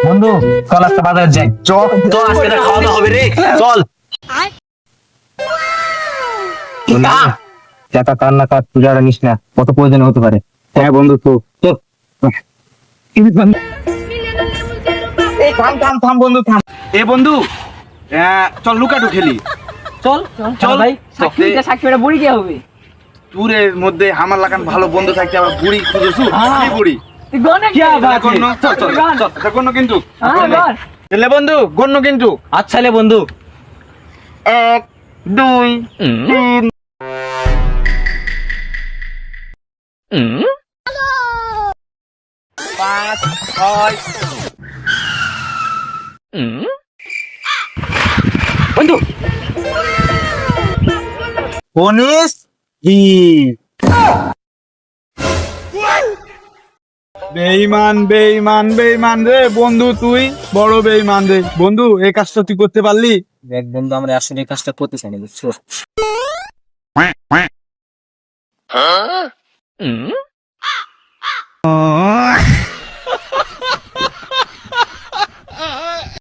বন্ধু চল একটা বাজার যাই। চল তো আজকে একটা খাওয়া দাওয়া হবে রে, চল। টাকা কান্না কার পূজাটা নিস না, কত প্রয়োজন হতে পারে। হ্যাঁ বন্ধু তো চল। এই থাম থাম থাম বন্ধু থাম। এ বন্ধু, চল লুকাটু খেলি। চল চল ভাই, সাক্ষীটা বুড়ি কে হবে? ট্যুরের মধ্যে আমার লাগান ভালো বন্ধু থাকতে আবার বুড়ি খুঁজেছু। কি বুড়ি? তুই গনে কি আবার গণ্য, চল চল চল, এটা গণ্য কিন্তু। হ্যাঁ এলে বন্ধু গণ্য কিন্তু। আচ্ছা লে বন্ধু। 1 2 3 5 6 বন্ধু উনিশ। বেঈমান বেঈমান বেঈমান রে বন্ধু, তুই বড় বেঈমান রে বন্ধু। এই কাজটা তুই করতে পারলি? দেখ বন্ধু, আমরা আসলে এই কাজটা করতে চাই না, বুঝছো?